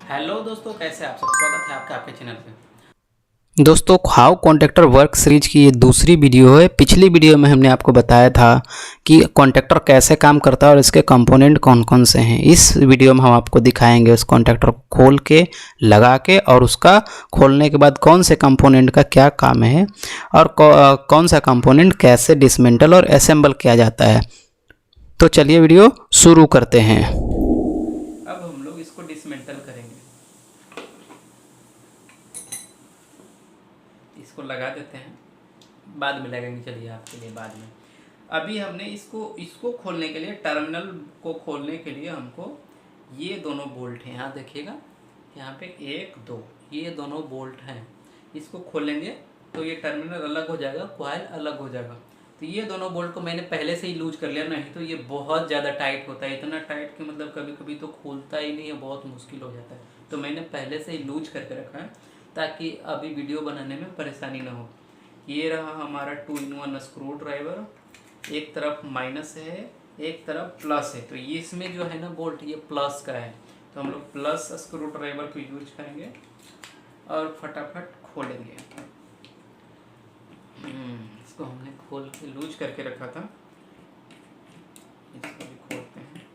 Hello दोस्तों, कैसे आप सब। स्वागत है आपका आपके चैनल पे। दोस्तों, हाउ कॉन्ट्रैक्टर वर्क सीरीज की ये दूसरी वीडियो है। पिछली वीडियो में हमने आपको बताया था कि कॉन्ट्रैक्टर कैसे काम करता है और इसके कंपोनेंट कौन कौन से हैं। इस वीडियो में हम आपको दिखाएंगे उस कॉन्ट्रैक्टर को खोल के, लगा के, और उसका खोलने के बाद कौन से कंपोनेंट का क्या काम है और कौन सा कंपोनेंट कैसे डिसमेंटल और असेंबल किया जाता है। तो चलिए वीडियो शुरू करते हैं। अब हम लोग इसको डिसमेंटल करेंगे। इसको लगा देते हैं, बाद में लगाएंगे। चलिए आपके लिए बाद में। अभी हमने इसको खोलने के लिए, टर्मिनल को खोलने के लिए हमको ये दोनों बोल्ट हैं, यहाँ देखिएगा, यहाँ पे 1 2 ये दोनों बोल्ट हैं। इसको खोलेंगे तो ये टर्मिनल अलग हो जाएगा, कॉइल अलग हो जाएगा। तो ये दोनों बोल्ट को मैंने पहले से ही लूज कर लिया, नहीं तो ये बहुत ज़्यादा टाइट होता है। इतना टाइट कि मतलब कभी कभी तो खोलता ही नहीं है, बहुत मुश्किल हो जाता है। तो मैंने पहले से ही लूज करके रखा है ताकि अभी वीडियो बनाने में परेशानी ना हो। ये रहा हमारा 2-in-1 स्क्रू ड्राइवर। एक तरफ माइनस है, एक तरफ प्लस है। तो ये इसमें जो है ना बोल्ट, ये प्लस का है, तो हम लोग प्लस स्क्रू ड्राइवर को यूज करेंगे और फटाफट खोलेंगे। इसको हमने खोल के लूज करके रखा था, इसको भी खोलते हैं।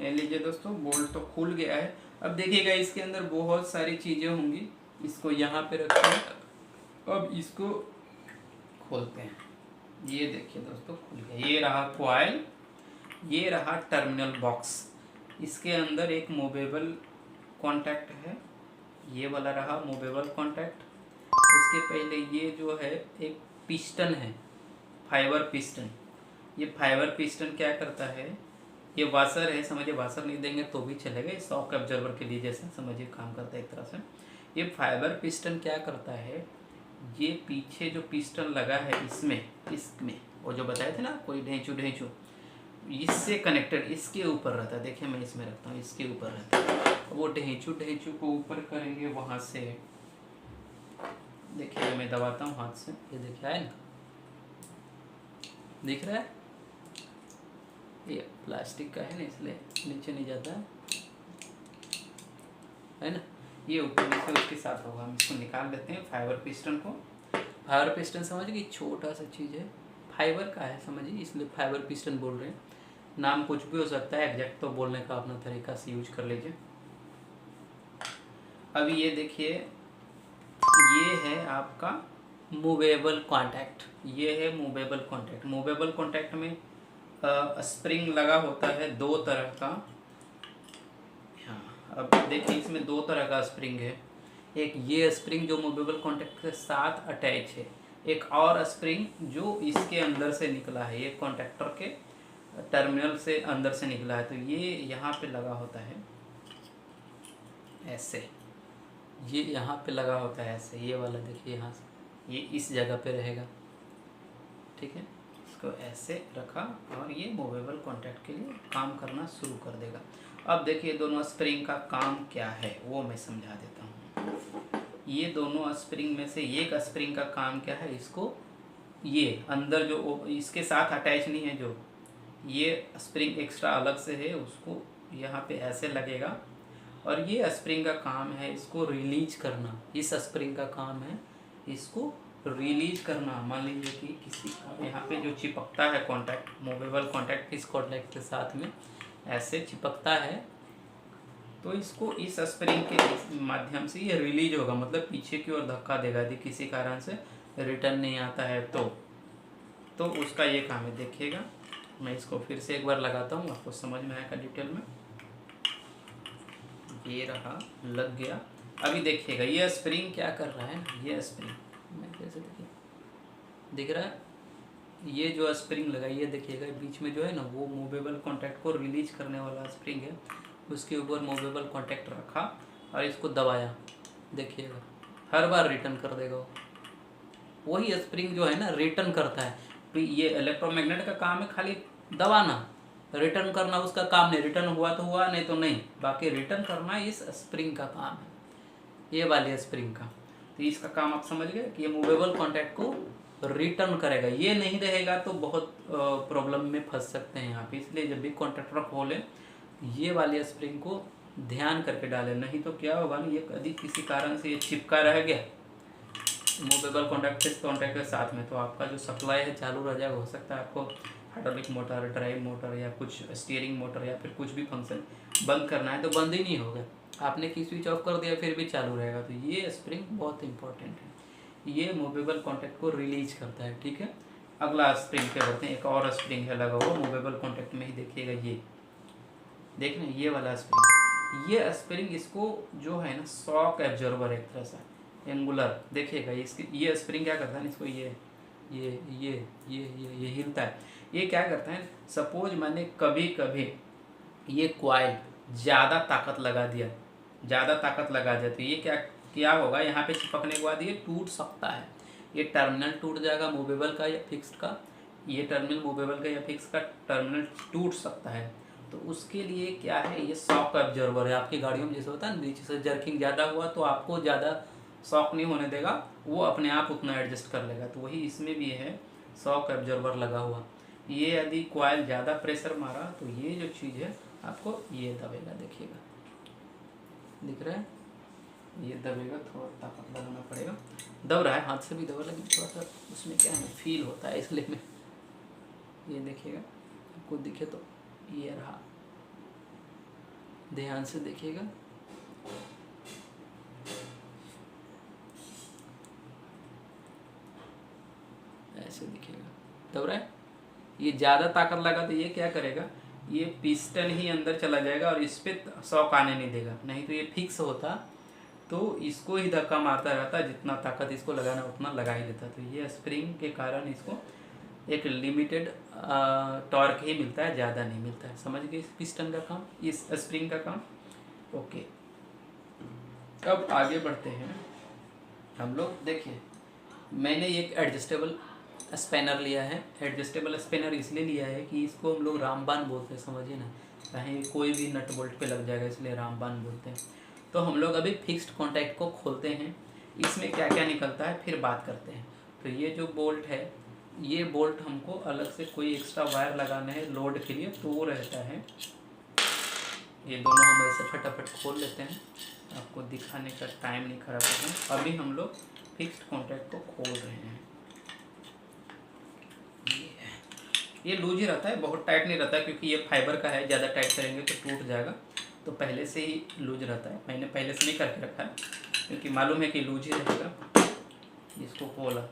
ये लीजिए दोस्तों, बोल्ट तो खुल गया है। अब देखिएगा इसके अंदर बहुत सारी चीज़ें होंगी। इसको यहाँ पे रखते हैं, अब इसको खोलते हैं। ये देखिए दोस्तों, खुल गया। ये रहा कॉइल, ये रहा टर्मिनल बॉक्स। इसके अंदर एक मूवेबल कॉन्टैक्ट है, ये वाला रहा मूवेबल कॉन्टैक्ट। उसके पहले ये जो है एक पिस्टन है, फाइबर पिस्टन। ये फाइबर पिस्टन क्या करता है, ये वाशर है, समझिए। वाशर नहीं देंगे तो भी चलेगा, शॉक ऑब्जर्वर के लिए जैसे समझिए काम करता है एक तरह से। ये फाइबर पिस्टन क्या करता है, ये पीछे जो पिस्टन लगा है इसमें वो जो बताए थे ना, कोई ढेंचू इससे कनेक्टेड इसके ऊपर रहता है। देखिए मैं इसमें रखता हूँ, इसके ऊपर रहता है। वो ढेंचू को ऊपर करेंगे वहाँ से। देखिए मैं दबाता हूँ हाथ से, ये देखिए आए ना, दिख रहा है। ये प्लास्टिक का है ना, इसलिए नीचे नहीं जाता है ना। ये ऊपर नीचे उसके साथ होगा। हम इसको निकाल देते हैं फाइबर पिस्टन को। फाइबर पिस्टन समझिए, छोटा सा चीज़ है, फाइबर का है समझिए, इसलिए फाइबर पिस्टन बोल रहे हैं। नाम कुछ भी हो सकता है, एग्जैक्ट तो बोलने का अपना तरीका से यूज कर लीजिए। अभी ये देखिए, ये है आपका मूवेबल कॉन्टैक्ट। ये है मूवेबल कॉन्टैक्ट। मूवेबल कॉन्टैक्ट में स्प्रिंग लगा होता है 2 तरह का। हाँ, अब देखिए इसमें 2 तरह का स्प्रिंग है। एक ये स्प्रिंग जो मूवेबल कॉन्टैक्ट के साथ अटैच है, एक और स्प्रिंग जो इसके अंदर से निकला है, ये कॉन्टैक्टर के टर्मिनल से अंदर से निकला है। तो ये यहाँ पे लगा होता है ऐसे, ये यहाँ पे लगा होता है ऐसे। ये वाला देखिए, यहाँ से ये इस जगह पे रहेगा, ठीक है। इसको ऐसे रखा और ये मूवेबल कॉन्टैक्ट के लिए काम करना शुरू कर देगा। अब देखिए दोनों स्प्रिंग का काम क्या है वो मैं समझा देता हूँ। ये दोनों स्प्रिंग में से एक स्प्रिंग का काम क्या है, इसको ये अंदर जो इसके साथ अटैच नहीं है, जो ये स्प्रिंग एक्स्ट्रा अलग से है, उसको यहाँ पे ऐसे लगेगा। और ये स्प्रिंग का काम है इसको रिलीज करना। इस स्प्रिंग का काम है इसको रिलीज करना। मान लीजिए कि किसी यहाँ पे जो चिपकता है कॉन्टैक्ट, मूवेबल कॉन्टैक्ट इस कॉन्टैक्ट के साथ में ऐसे चिपकता है, तो इसको इस स्प्रिंग के माध्यम से ये रिलीज होगा, मतलब पीछे की ओर धक्का देगा। यदि किसी कारण से रिटर्न नहीं आता है तो उसका ये काम है। देखिएगा मैं इसको फिर से एक बार लगाता हूँ, आपको समझ में आएगा डिटेल में। ये रहा, लग गया। अभी देखिएगा ये स्प्रिंग क्या कर रहा है, ये स्प्रिंग मैं कैसे देखिए, दिख रहा है। ये जो स्प्रिंग लगा, ये देखिएगा बीच में जो है ना, वो मूवेबल कॉन्टैक्ट को रिलीज करने वाला स्प्रिंग है। उसके ऊपर मूवेबल कॉन्टैक्ट रखा और इसको दबाया, देखिएगा हर बार रिटर्न कर देगा। वही स्प्रिंग जो है ना रिटर्न करता है। तो ये इलेक्ट्रोमैग्नेट का काम है खाली दबाना, रिटर्न करना उसका काम नहीं। रिटर्न हुआ तो हुआ, नहीं तो नहीं, बाकी रिटर्न करना इस स्प्रिंग का काम है, ये वाले स्प्रिंग का। तो इसका काम आप समझ गए कि ये मूवेबल कॉन्टैक्ट को रिटर्न करेगा। ये नहीं रहेगा तो बहुत प्रॉब्लम में फंस सकते हैं यहाँ पे। इसलिए जब भी कॉन्ट्रैक्टर खोलें ये वाली स्प्रिंग को ध्यान करके डालें, नहीं तो क्या होगा ना, ये यदि किसी कारण से ये चिपका रह गया मूवेबल कॉन्टैक्ट के साथ में, तो आपका जो सप्लाई है चालू रह जाएगा। हो सकता है आपको हाइड्रोलिक मोटर, ड्राइव मोटर या कुछ स्टीयरिंग मोटर या फिर कुछ भी फंक्शन बंद करना है तो बंद ही नहीं होगा। आपने की स्विच ऑफ कर दिया फिर भी चालू रहेगा। तो ये स्प्रिंग बहुत इंपॉर्टेंट है, ये मूवेबल कॉन्टैक्ट को रिलीज करता है। ठीक है, अगला स्प्रिंग पे बढ़ते हैं। एक और स्प्रिंग है लगा हुआ मूवेबल कॉन्टैक्ट में ही, देखिएगा ये देख रहे हैं ये वाला स्प्रिंग। ये स्प्रिंग इसको जो है ना शॉक एब्जॉर्बर एक तरह से एंगुलर, देखिएगा इसकी ये स्प्रिंग क्या करता है ना, इसको ये हिलता है। ये क्या करता है, सपोज मैंने कभी कभी ये कॉइल ज़्यादा ताकत लगा दिया, तो ये क्या होगा, यहाँ पे चिपकने के बाद ये टूट सकता है। ये टर्मिनल टूट जाएगा मूवेबल का या फिक्स्ड का, ये टर्मिनल मूवेबल का या फिक्स का टर्मिनल टूट सकता है। तो उसके लिए क्या है, ये शॉक एब्जॉर्बर है। आपकी गाड़ियों में जैसे होता है नीचे से जर्किंग ज़्यादा हुआ तो आपको ज़्यादा शॉक नहीं होने देगा, वो अपने आप उतना एडजस्ट कर लेगा। तो वही इसमें भी है शॉक एब्जॉर्बर लगा हुआ। ये यदि कॉइल ज़्यादा प्रेशर मारा तो ये जो चीज़ है आपको ये दबेगा, देखिएगा दिख रहा है, ये दबेगा, थोड़ा ताकत लगाना पड़ेगा। दब रहा है, हाथ से भी दबा, लेकिन थोड़ा सा उसमें क्या है फील होता है, इसलिए मैं ये देखिएगा, आपको दिखे तो ये रहा, ध्यान से देखिएगा। ऐसे दिखेगा, दब रहा है। ये ज़्यादा ताकत लगा तो ये क्या करेगा, ये पिस्टन ही अंदर चला जाएगा और इस पर शॉक आने नहीं देगा। नहीं तो ये फिक्स होता तो इसको ही धक्का मारता रहता, जितना ताकत इसको लगाना उतना लगा ही देता। तो ये स्प्रिंग के कारण इसको एक लिमिटेड टॉर्क ही मिलता है, ज़्यादा नहीं मिलता है। समझ गए इस पिस्टन का काम, इस स्प्रिंग का काम। ओके, अब आगे बढ़ते हैं हम लोग। देखिए मैंने एक एडजस्टेबल स्पैनर लिया है। एडजस्टेबल स्पैनर इसलिए लिया है कि इसको हम लोग रामबान बोलते हैं, समझिए ना, कहीं कोई भी नट बोल्ट पे लग जाएगा, इसलिए रामबान बोलते हैं। तो हम लोग अभी फिक्स्ड कॉन्टैक्ट को खोलते हैं, इसमें क्या क्या निकलता है फिर बात करते हैं। तो ये जो बोल्ट है, ये बोल्ट हमको अलग से कोई एक्स्ट्रा वायर लगाना है लोड के लिए, तो वो रहता है। ये दोनों हम ऐसे फटाफट खोल लेते हैं, आपको दिखाने का टाइम नहीं खराब होता। अभी हम लोग फिक्स्ड कॉन्टैक्ट को खोल रहे हैं। ये लूज ही रहता है, बहुत टाइट नहीं रहता है, क्योंकि ये फाइबर का है, ज़्यादा टाइट करेंगे तो टूट जाएगा। तो पहले से ही लूज रहता है, मैंने पहले से नहीं करके रखा है क्योंकि मालूम है कि लूज ही रहेगा। इसको खोला,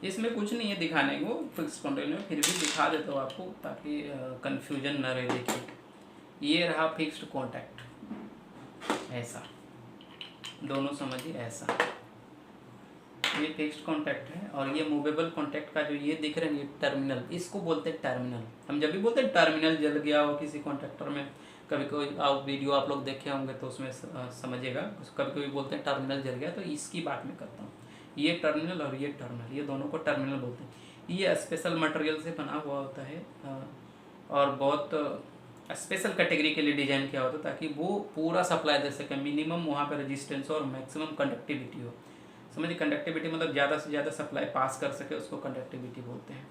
इसमें कुछ नहीं है दिखाने को फिक्स कॉन्टैक्ट में, फिर भी दिखा देता हूँ आपको ताकि कंफ्यूजन न रहे। देखिए ये रहा फिक्स्ड कॉन्टैक्ट, ऐसा दोनों समझिए, ऐसा ये फिक्स्ड कॉन्टैक्ट है। और ये मूवेबल कॉन्टैक्ट का जो ये दिख रहे हैं ये टर्मिनल, इसको बोलते हैं टर्मिनल। हम जब भी बोलते हैं टर्मिनल जल गया हो किसी कॉन्ट्रैक्टर में, कभी कोई वीडियो आप लोग देखे होंगे तो उसमें समझिएगा, कभी कभी बोलते हैं टर्मिनल जल गया, तो इसकी बात मैं करता हूँ। ये टर्मिनल और ये टर्मिनल, ये दोनों को टर्मिनल बोलते हैं। ये स्पेशल मटेरियल से बना हुआ होता है और बहुत स्पेशल कैटेगरी के लिए डिज़ाइन किया होता है ताकि वो पूरा सप्लाई दे सके। मिनिमम वहाँ पे रेजिस्टेंस और मैक्सिमम कंडक्टिविटी हो। समझिए कंडक्टिविटी मतलब ज़्यादा से ज़्यादा सप्लाई पास कर सके, उसको कंडक्टिविटी बोलते हैं।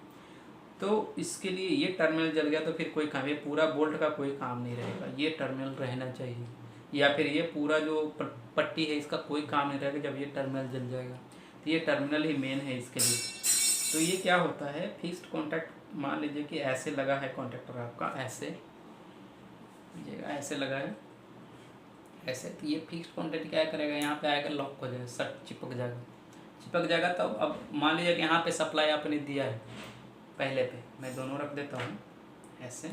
तो इसके लिए ये टर्मिनल जल गया तो फिर कोई काम, ये पूरा बोल्ट का कोई काम नहीं रहेगा, ये टर्मिनल रहना चाहिए। या फिर ये पूरा जो पट्टी है इसका कोई काम नहीं रहेगा जब ये टर्मिनल जल जाएगा। तो ये टर्मिनल ही मेन है इसके लिए। तो ये क्या होता है, फिक्स्ड कॉन्टैक्ट मान लीजिए कि ऐसे लगा है कॉन्टैक्टर आपका, ऐसे लगा है ऐसे। तो ये फिक्स्ड कॉन्टैक्ट क्या करेगा, यहाँ पे आएगा लॉक हो जाएगा, सट चिपक जाएगा। तब अब मान लीजिए कि यहाँ पे सप्लाई आपने दिया है पहले पे, मैं दोनों रख देता हूँ ऐसे।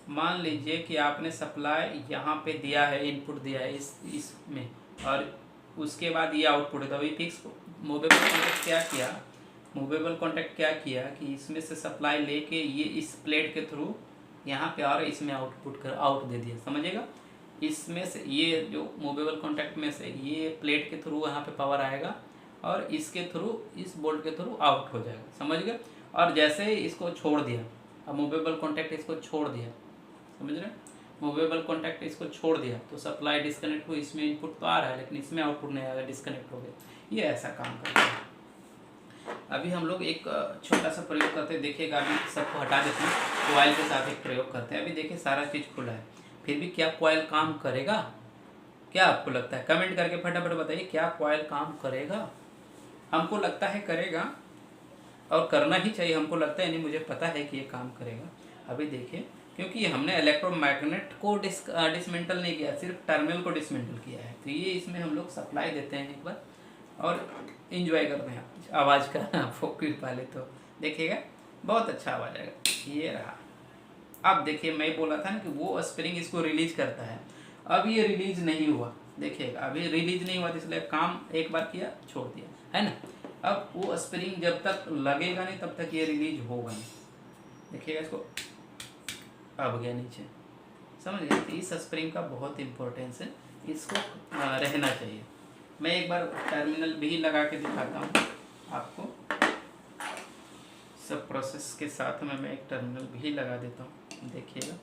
मान लीजिए कि आपने सप्लाई यहाँ पे दिया है, इनपुट दिया है इसमें, और उसके बाद ये आउटपुट है। तो अभी फिक्स मूवेबल कॉन्टैक्ट क्या किया कि इसमें से सप्लाई लेके ये इस प्लेट के थ्रू यहाँ पे और इसमें आउट दे दिया, समझिएगा। इसमें से ये जो मूवेबल कॉन्टैक्ट में से ये प्लेट के थ्रू यहाँ पे पावर आएगा और इसके थ्रू, इस बोल्ट के थ्रू आउट हो जाएगा, समझ गए। और जैसे ही इसको छोड़ दिया, अब मूवेबल कॉन्टैक्ट इसको छोड़ दिया, समझ रहे, मूवेबल कॉन्टैक्ट इसको छोड़ दिया तो सप्लाई डिस्कनेक्ट हुई, इसमें इनपुट तो आ रहा है लेकिन इसमें आउटपुट नहीं आएगा, डिस्कनेक्ट हो गया। ये ऐसा काम करता है। अभी हम लोग एक छोटा सा प्रयोग करते हैं, देखिएगा। अभी सबको हटा देते हैं, कॉइल के साथ एक प्रयोग करते हैं। अभी देखिए सारा चीज़ खुला है, फिर भी क्या कॉइल काम करेगा? क्या आपको लगता है? कमेंट करके फटाफट बताइए, क्या कॉइल काम करेगा? हमको लगता है करेगा, और करना ही चाहिए। हमको लगता है, नहीं मुझे पता है कि ये काम करेगा। अभी देखिए, क्योंकि हमने इलेक्ट्रोमैग्नेट को डिसमेंटल नहीं किया, सिर्फ टर्मिनल को डिसमेंटल किया है। तो ये इसमें हम लोग सप्लाई देते हैं एक बार और इंजॉय करते हैं आवाज़ का। फोकस वाले तो देखिएगा बहुत अच्छा आवाज़ आएगा। ये रहा। अब देखिए, मैं बोला था ना कि वो स्प्रिंग इसको रिलीज करता है, अब ये रिलीज नहीं हुआ। देखिएगा अभी रिलीज नहीं हुआ, इसलिए काम एक बार किया छोड़ दिया, है ना। अब वो स्प्रिंग जब तक लगेगा नहीं तब तक ये रिलीज होगा नहीं। देखिएगा इसको, अब गया नीचे, समझ गए। तो इस स्प्रिंग का बहुत इम्पोर्टेंस है, इसको रहना चाहिए। मैं एक बार टर्मिनल भी लगा के दिखाता हूँ आपको। सब प्रोसेस के साथ में मैं एक टर्मिनल भी लगा देता हूँ। देखिएगा,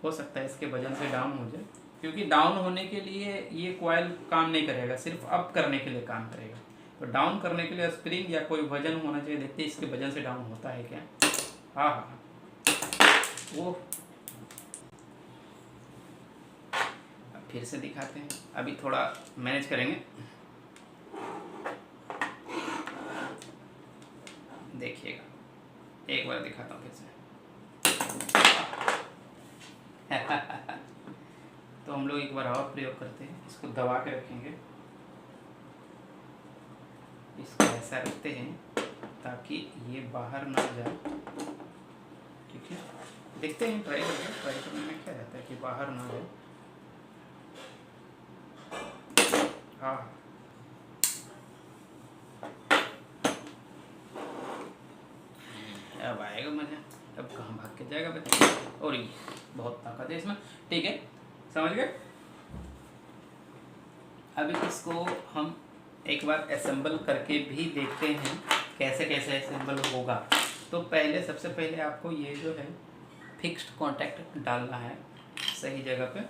हो सकता है इसके वजन से डाउन हो जाए, क्योंकि डाउन होने के लिए ये कॉइल काम नहीं करेगा, सिर्फ अप करने के लिए काम करेगा। तो डाउन करने के लिए स्प्रिंग या कोई वजन होना चाहिए। देखते हैं इसके वजन से डाउन होता है क्या। हाँ हाँ, वो फिर से दिखाते हैं, अभी थोड़ा मैनेज करेंगे। देखिएगा, एक बार दिखाता हूँ फिर से। तो हम लोग एक बार और प्रयोग करते हैं, इसको दबा के रखेंगे, इसको ऐसा रखते हैं ताकि ये बाहर ना जाए। ठीक है, देखते हैं, ट्राई करने में क्या रहता है कि बाहर ना जाए। हाँ, अब आएगा मजा। अब कहाँ भाग के जाएगा बच्चा, और ये बहुत ताकत है इसमें। ठीक है, समझ गए। अभी इसको हम एक बार असेंबल करके भी देखते हैं कैसे कैसे असेंबल होगा। तो पहले, सबसे पहले आपको ये जो है फिक्स्ड कॉन्टैक्ट डालना है सही जगह पे।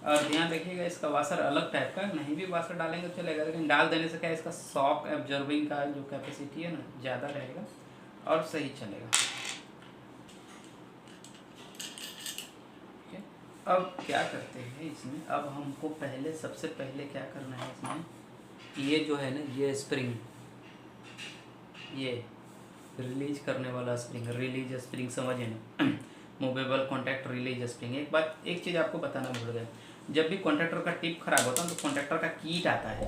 और ध्यान रखिएगा, इसका वाशर अलग टाइप का, नहीं भी वाशर डालेंगे तो चलेगा, लेकिन डाल देने से क्या इसका शॉक एब्जॉर्बिंग का जो कैपेसिटी है ना ज़्यादा रहेगा और सही चलेगा। ठीक है, अब क्या करते हैं इसमें, अब हमको पहले, सबसे पहले क्या करना है इसमें, ये जो है ना, ये स्प्रिंग, ये रिलीज करने वाला स्प्रिंग, रिलीज स्प्रिंग समझे ना, मूवेबल कॉन्टैक्ट रिलीज स्प्रिंग। एक बात, एक चीज़ आपको बताना भूल गया, जब भी कॉन्टैक्टर का टिप खराब होता है तो कॉन्टैक्टर का कीट आता है,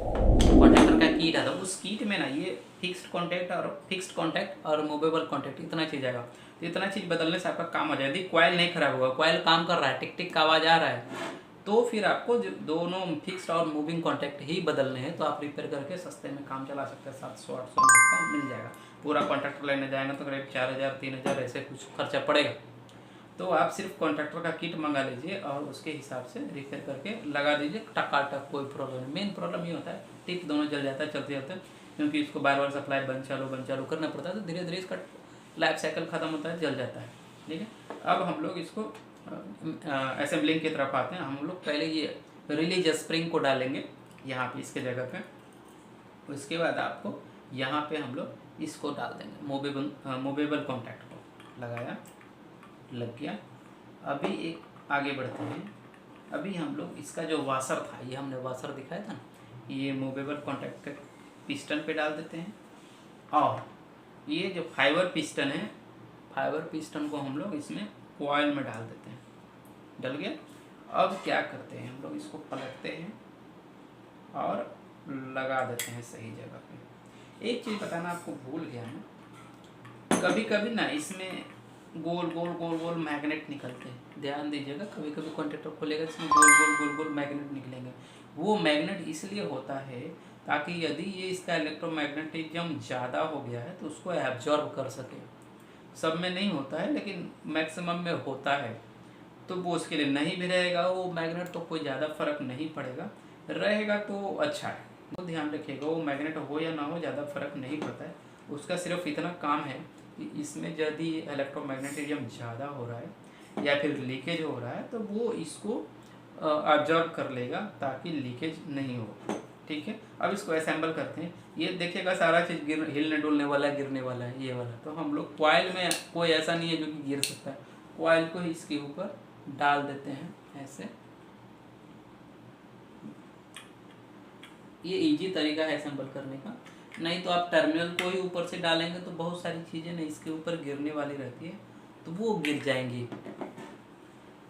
कॉन्टैक्टर का कीट आता है। उस कीट में ना ये फिक्स्ड कॉन्टैक्ट और मूवेबल कॉन्टैक्ट इतना चीज़ आएगा। तो इतना चीज़ बदलने से आपका काम हो जाएगा। यदि कॉइल नहीं खराब होगा, कॉइल काम कर रहा है, टिक टिक का आवाज़ आ रहा है, तो फिर आपको दोनों फिक्स्ड और मूविंग कॉन्टैक्ट ही बदलने हैं। तो आप रिपेयर करके सस्ते में काम चला सकते हैं, 700-800 में आपको मिल जाएगा। पूरा कॉन्ट्रैक्टर लेने जाएंगे तो करीब 4000-3000 ऐसे कुछ खर्चा पड़ेगा। तो आप सिर्फ कॉन्ट्रैक्टर का किट मंगा लीजिए और उसके हिसाब से रिपेयर करके लगा दीजिए, टकाटक, कोई प्रॉब्लम नहीं। मेन प्रॉब्लम ये होता है टिप दोनों जल जाता है चलते चलते, क्योंकि इसको बार बार सप्लाई बंद चालू करना पड़ता है, तो धीरे धीरे इसका लाइफ साइकिल ख़त्म होता है, जल जाता है। ठीक है, अब हम लोग इसको असेंबलिंग की तरफ आते हैं। हम लोग पहले ये रिलीज स्प्रिंग को डालेंगे यहाँ पे इसके जगह पे, उसके बाद आपको यहाँ पे हम लोग इसको डाल देंगे, मूवेबल कॉन्टैक्ट को लगाया, लग गया। अभी एक आगे बढ़ते हैं। अभी हम लोग इसका जो वाशर था, ये हमने वाशर दिखाया था ना, ये मूवेबल कॉन्टैक्ट के पिस्टन पे डाल देते हैं। और ये जो फाइबर पिस्टन है, फाइबर पिस्टन को हम लोग इसमें कॉइल में डाल देते हैं। डल गया। अब क्या करते हैं, हम लोग इसको पलटते हैं और लगा देते हैं सही जगह पे। एक चीज़ बताना आपको भूल गया ना, कभी कभी ना इसमें गोल मैग्नेट निकलते हैं, ध्यान दीजिएगा। कभी कभी कॉन्टैक्टर खोलेगा इसमें गोल मैग्नेट निकलेंगे। वो मैग्नेट इसलिए होता है ताकि यदि ये इसका इलेक्ट्रोमैग्नेटिज्म ज़्यादा हो गया है तो उसको एब्जॉर्ब कर सके। सब में नहीं होता है लेकिन मैक्सिमम में होता है, तो वो उसके लिए नहीं भी रहेगा वो मैग्नेट तो कोई ज़्यादा फर्क नहीं पड़ेगा, रहेगा तो अच्छा है। तो ध्यान रखिएगा, वो मैग्नेट हो या ना हो ज़्यादा फर्क नहीं पड़ता है। उसका सिर्फ इतना काम है कि इसमें यदि इलेक्ट्रोमैग्नेटिज्म ज़्यादा हो रहा है या फिर लीकेज हो रहा है तो वो इसको ऑब्जर्व कर लेगा ताकि लीकेज नहीं हो। ठीक है, अब इसको असेंबल करते हैं। ये देखिएगा सारा चीज़ हिलने डुलने वाला है, गिरने वाला है ये वाला। तो हम लोग कॉइल में कोई ऐसा नहीं है जो कि गिर सकता है, कॉइल को ही इसके ऊपर डाल देते हैं ऐसे। ये इजी तरीका है असेंबल करने का। नहीं तो आप टर्मिनल को ही ऊपर से डालेंगे तो बहुत सारी चीज़ें ना इसके ऊपर गिरने वाली रहती है, तो वो गिर जाएंगी।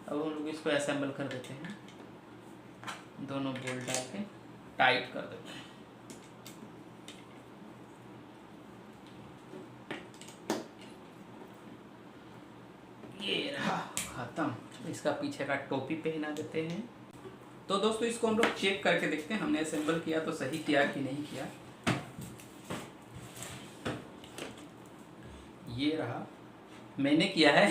अब हम लोग इसको असेंबल कर देते हैं, दोनों बोल्ट डाल के टाइट कर देते हैं। ये रहा खत्म। इसका पीछे का टोपी पहना देते हैं। तो दोस्तों इसको हम लोग चेक करके देखते हैं हमने असेंबल किया तो सही किया कि नहीं किया। ये रहा, मैंने किया है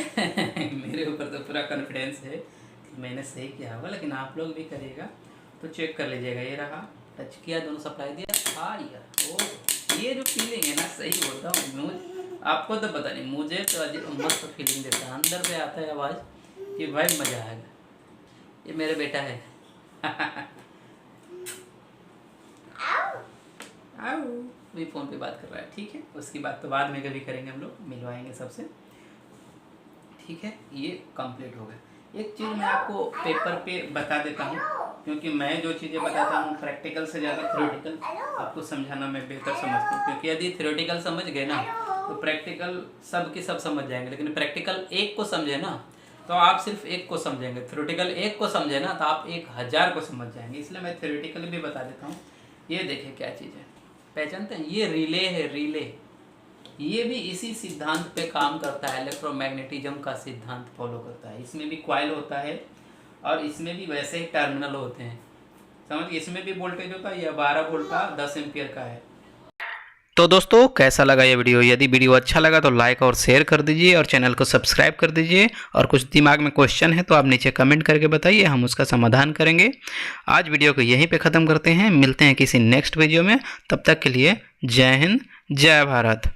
मेरे ऊपर तो पूरा कॉन्फिडेंस है कि मैंने सही किया होगा, लेकिन आप लोग भी करिएगा तो चेक कर लीजिएगा। ये रहा, टच किया, दोनों सप्लाई दिया। हाँ यार, ओ ये जो फीलिंग है ना, सही बोलता हूँ, आपको तो पता नहीं, मुझे तो मस्त फीलिंग देता है, अंदर से आता है आवाज़ कि भाई मज़ा आएगा। ये मेरा बेटा है आओ भी फ़ोन पे बात कर रहा है। ठीक है, उसकी बात तो बाद में कभी करेंगे, हम लोग मिलवाएंगे सबसे। ठीक है, ये कंप्लीट हो गया। एक चीज़ मैं आपको पेपर पे बता देता हूँ, क्योंकि मैं जो चीज़ें बताता हूँ प्रैक्टिकल से ज़्यादा थ्योरेटिकल आपको समझाना मैं बेहतर समझता हूँ। क्योंकि यदि थ्योरेटिकल समझ गए ना तो प्रैक्टिकल सब की सब समझ जाएंगे, लेकिन प्रैक्टिकल एक को समझे ना तो आप सिर्फ एक को समझेंगे, थ्योरेटिकल एक को समझे ना तो आप 1000 को समझ जाएंगे। इसलिए मैं थ्योरेटिकल भी बता देता हूँ। ये देखिए क्या चीज़ है, पहचानते हैं? ये रिले है, रिले। ये भी इसी सिद्धांत पे काम करता है, इलेक्ट्रोमैग्नेटिज्म का सिद्धांत फॉलो करता है। इसमें भी कॉइल होता है और इसमें भी वैसे ही टर्मिनल होते हैं, समझ। इसमें भी वोल्टेज होता है, यह 12 वोल्ट का 10 एम्पियर का है। तो दोस्तों कैसा लगा ये वीडियो? यदि वीडियो अच्छा लगा तो लाइक और शेयर कर दीजिए और चैनल को सब्सक्राइब कर दीजिए। और कुछ दिमाग में क्वेश्चन है तो आप नीचे कमेंट करके बताइए, हम उसका समाधान करेंगे। आज वीडियो को यहीं पे ख़त्म करते हैं, मिलते हैं किसी नेक्स्ट वीडियो में। तब तक के लिए जय हिंद, जय भारत।